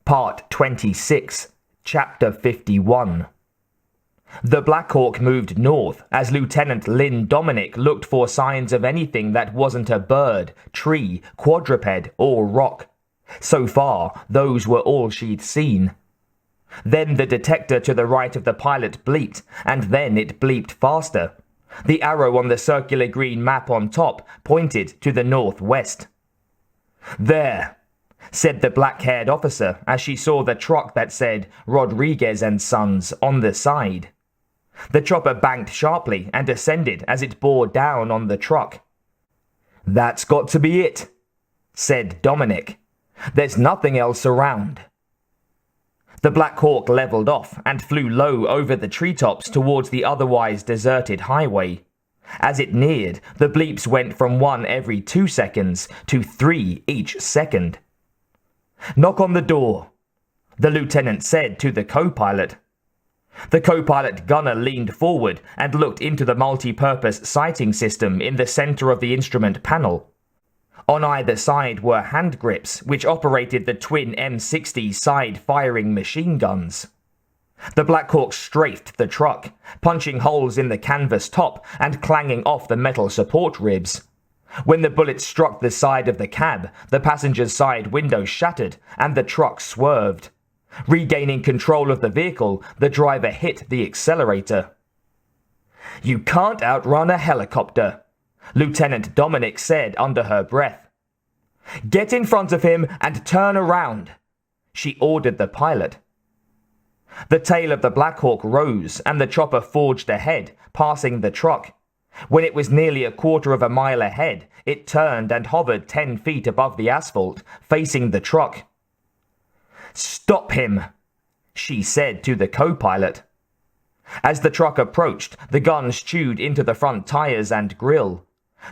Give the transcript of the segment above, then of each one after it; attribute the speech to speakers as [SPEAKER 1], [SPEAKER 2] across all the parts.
[SPEAKER 1] Part 26, Chapter 51. The Black Hawk moved north as Lieutenant Lynn Dominic looked for signs of anything that wasn't a bird, tree, quadruped, or rock. So far, those were all she'd seen. Then the detector to the right of the pilot bleeped, and then it bleeped faster. The arrow on the circular green map on top pointed to the northwest. "There," said the black-haired officer as she saw the truck that said Rodriguez and Sons on the side. The chopper banked sharply and descended as it bore down on the truck. "That's got to be it," said Dominic. "There's nothing else around." The Black Hawk leveled off and flew low over the treetops towards the otherwise deserted highway. As it neared, the bleeps went from 1 every 2 seconds to 3 each second. "Knock on the door," the lieutenant said to the co-pilot. The co-pilot gunner leaned forward and looked into the multi-purpose sighting system in the center of the instrument panel. On either side were hand grips which operated the twin M60 side-firing machine guns. The Black Hawk strafed the truck, punching holes in the canvas top and clanging off the metal support ribs. When the bullet struck the side of the cab, the passenger's side window shattered and the truck swerved. Regaining control of the vehicle, the driver hit the accelerator. "You can't outrun a helicopter," Lieutenant Dominic said under her breath. "Get in front of him and turn around," she ordered the pilot. The tail of the Black Hawk rose and the chopper forged ahead, passing the truck. When it was nearly a quarter of a mile ahead, it turned and hovered 10 feet above the asphalt, facing the truck. "Stop him," she said to the co-pilot. As the truck approached, the guns chewed into the front tires and grille.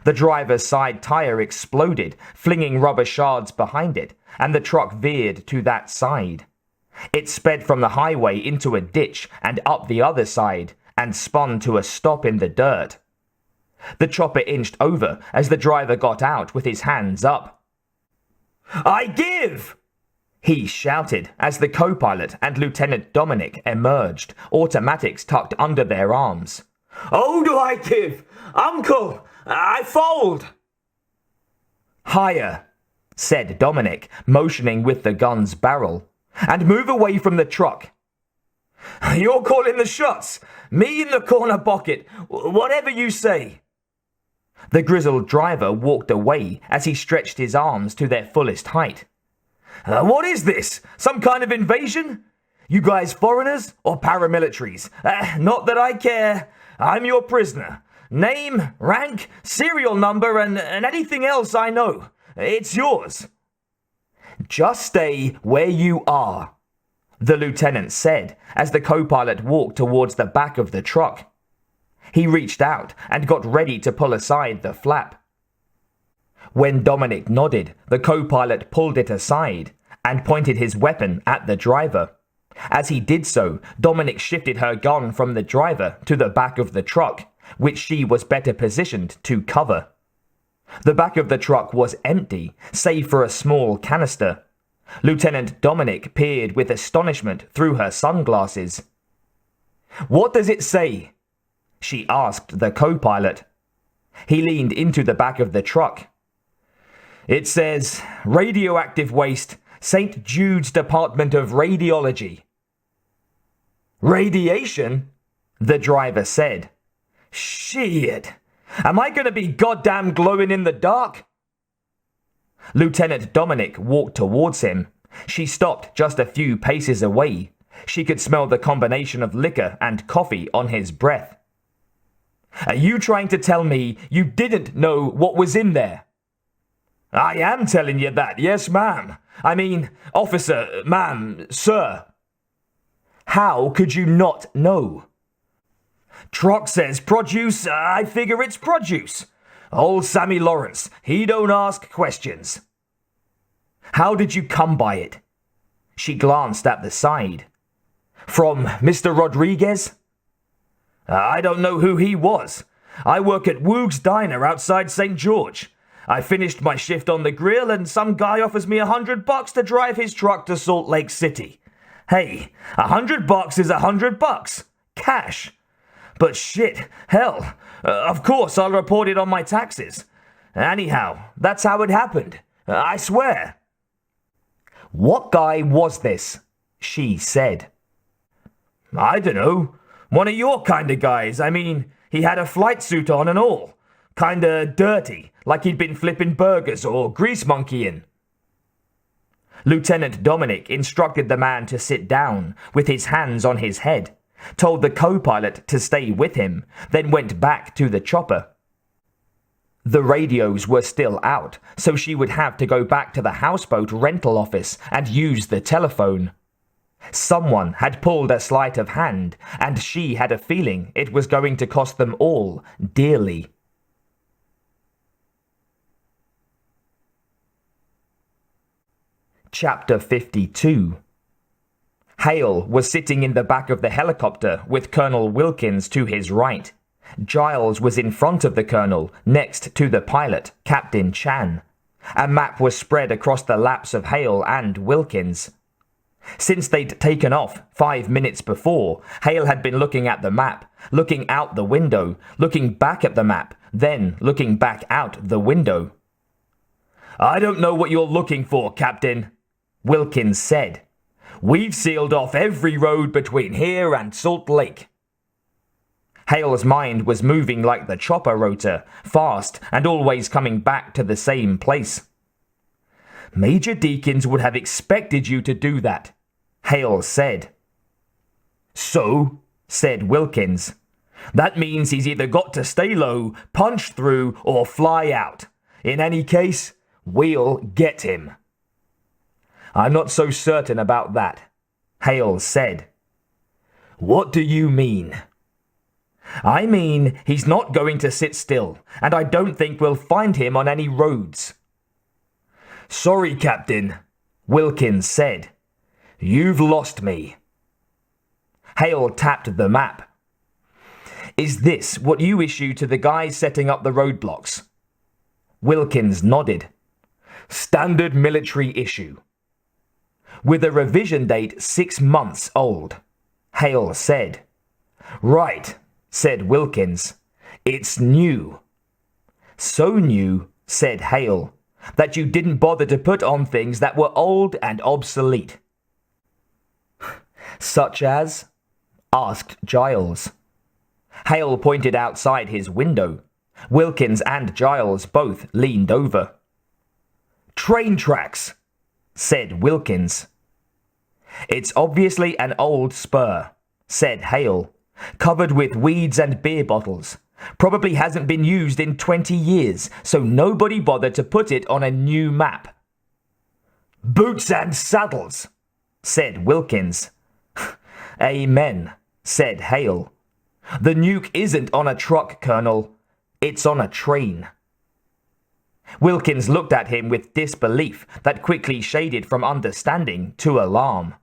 [SPEAKER 1] The driver's side tire exploded, flinging rubber shards behind it, and the truck veered to that side. It sped from the highway into a ditch and up the other side, and spun to a stop in the dirt. The chopper inched over as the driver got out with his hands up. "I give!" he shouted as the co-pilot and Lieutenant Dominic emerged, automatics tucked under their arms. "Oh, do I give! Uncle! I fold!" "Higher," said Dominic, motioning with the gun's barrel. "And move away from the truck." "You're calling the shots. Me in the corner pocket. Whatever you say." The grizzled driver walked away as he stretched his arms to their fullest height. "What is this? Some kind of invasion? You guys foreigners or paramilitaries? Not that I care. I'm your prisoner. Name, rank, serial number, and anything else I know. It's yours." "Just stay where you are," the lieutenant said as the co-pilot walked towards the back of the truck. He reached out and got ready to pull aside the flap. When Dominic nodded, the co-pilot pulled it aside and pointed his weapon at the driver. As he did so, Dominic shifted her gun from the driver to the back of the truck, which she was better positioned to cover. The back of the truck was empty, save for a small canister. Lieutenant Dominic peered with astonishment through her sunglasses. "What does it say?" she asked the co-pilot. He leaned into the back of the truck. "It says, radioactive waste, St. Jude's Department of Radiology." "Radiation?" the driver said. "Shit. Am I going to be goddamn glowing in the dark?" Lieutenant Dominic walked towards him. She stopped just a few paces away. She could smell the combination of liquor and coffee on his breath. "Are you trying to tell me you didn't know what was in there?" "I am telling you that, yes, ma'am. I mean, officer, ma'am, sir." "How could you not know?" "Truck says produce, I figure it's produce. Old Sammy Lawrence, he don't ask questions." "How did you come by it?" She glanced at the side. "From Mr. Rodriguez?" "I don't know who he was. I work at Woog's Diner outside St. George. I finished my shift on the grill and some guy offers me $100 to drive his truck to Salt Lake City. Hey, $100 is $100. Cash. But shit, hell, of course I'll report it on my taxes. Anyhow, that's how it happened. I swear. What guy was this? She said. I dunno. One of your kind of guys. I mean, he had a flight suit on and all. Kinda dirty, like he'd been flipping burgers or grease monkeying. Lieutenant Dominic instructed the man to sit down, with his hands on his head, told the co-pilot to stay with him, then went back to the chopper. The radios were still out, so she would have to go back to the houseboat rental office and use the telephone. Someone had pulled a sleight of hand, and she had a feeling it was going to cost them all dearly. Chapter 52. Hale was sitting in the back of the helicopter with Colonel Wilkins to his right. Giles was in front of the colonel, next to the pilot, Captain Chan. A map was spread across the laps of Hale and Wilkins. Since they'd taken off 5 minutes before, Hale had been looking at the map, looking out the window, looking back at the map, then looking back out the window. I don't know what you're looking for, Captain, Wilkins said. We've sealed off every road between here and Salt Lake. Hale's mind was moving like the chopper rotor, fast and always coming back to the same place. Major Deakins would have expected you to do that, Hale said. So, said Wilkins, that means he's either got to stay low, punch through, or fly out. In any case, we'll get him. I'm not so certain about that, Hale said. What do you mean? I mean, he's not going to sit still, and I don't think we'll find him on any roads. Sorry, Captain, Wilkins said. You've lost me. Hale tapped the map. Is this what you issue to the guys setting up the roadblocks? Wilkins nodded. Standard military issue. With a revision date 6 months old, Hale said. Right, said Wilkins. It's new. So new, said Hale, that you didn't bother to put on things that were old and obsolete. Such as? Asked Giles. Hale pointed outside his window. Wilkins and Giles both leaned over. Train tracks, said Wilkins. It's obviously an old spur, said Hale, covered with weeds and beer bottles. Probably hasn't been used in 20 years, so nobody bothered to put it on a new map. Boots and saddles, said Wilkins. Amen, said Hale. The nuke isn't on a truck, Colonel. It's on a train. Wilkins looked at him with disbelief that quickly shaded from understanding to alarm.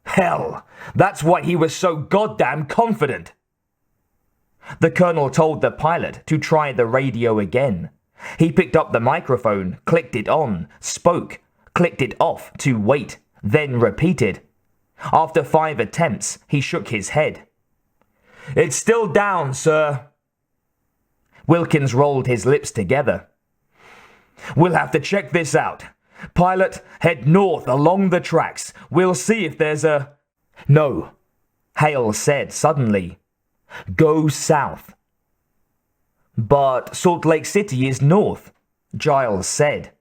[SPEAKER 1] Hell, that's why he was so goddamn confident. The colonel told the pilot to try the radio again. He picked up the microphone, clicked it on, spoke, clicked it off to wait, then repeated. After 5 attempts, he shook his head. It's still down, sir. Wilkins rolled his lips together. We'll have to check this out. Pilot, head north along the tracks. We'll see if there's a... No, Hale said suddenly. Go south. But Salt Lake City is north, Giles said.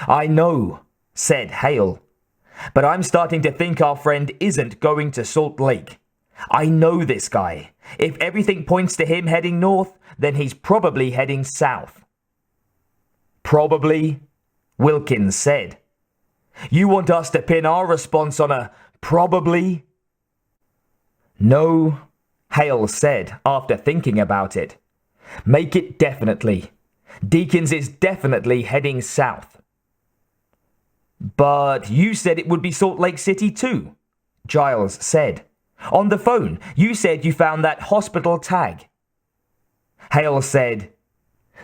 [SPEAKER 1] I know, said Hale. But I'm starting to think our friend isn't going to Salt Lake. I know this guy. If everything points to him heading north, then he's probably heading south. Probably, Wilkins said. You want us to pin our response on a probably? No, Hale said after thinking about it. Make it definitely. Deakins is definitely heading south. But you said it would be Salt Lake City too, Giles said. On the phone, you said you found that hospital tag. Hale said,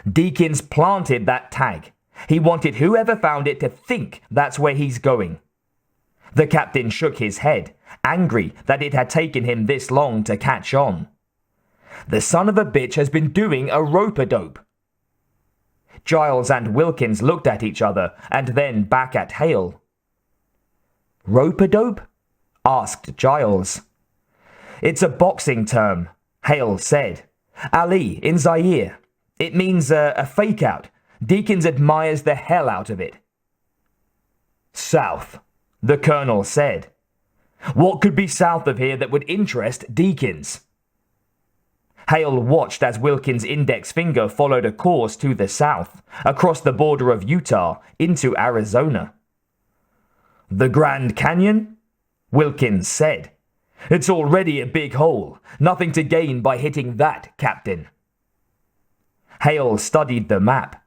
[SPEAKER 1] Deakins planted that tag. He wanted whoever found it to think that's where he's going. The captain shook his head, angry that it had taken him this long to catch on. The son of a bitch has been doing a rope-a-dope. Giles and Wilkins looked at each other and then back at Hale. Rope-a-dope? Asked Giles. It's a boxing term, Hale said. Ali, in Zaire. It means a fake-out. Deakins admires the hell out of it. South, the colonel said. What could be south of here that would interest Deakins? Hale watched as Wilkins' index finger followed a course to the south, across the border of Utah, into Arizona. The Grand Canyon? Wilkins said. It's already a big hole. Nothing to gain by hitting that, Captain. Hale studied the map.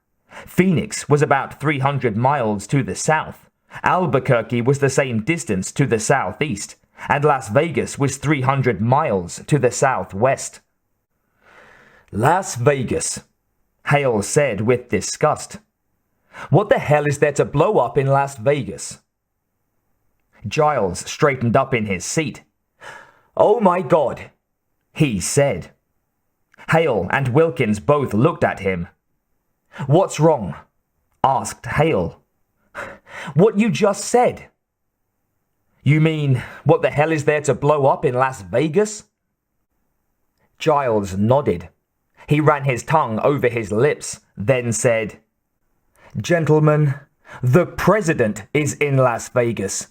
[SPEAKER 1] Phoenix was about 300 miles to the south. Albuquerque was the same distance to the southeast, and Las Vegas was 300 miles to the southwest. Las Vegas, Hale said with disgust. What the hell is there to blow up in Las Vegas? Giles straightened up in his seat. Oh my God, he said. Hale and Wilkins both looked at him. What's wrong? Asked Hale. What you just said. You mean, what the hell is there to blow up in Las Vegas? Giles nodded. He ran his tongue over his lips, then said, Gentlemen, the president is in Las Vegas.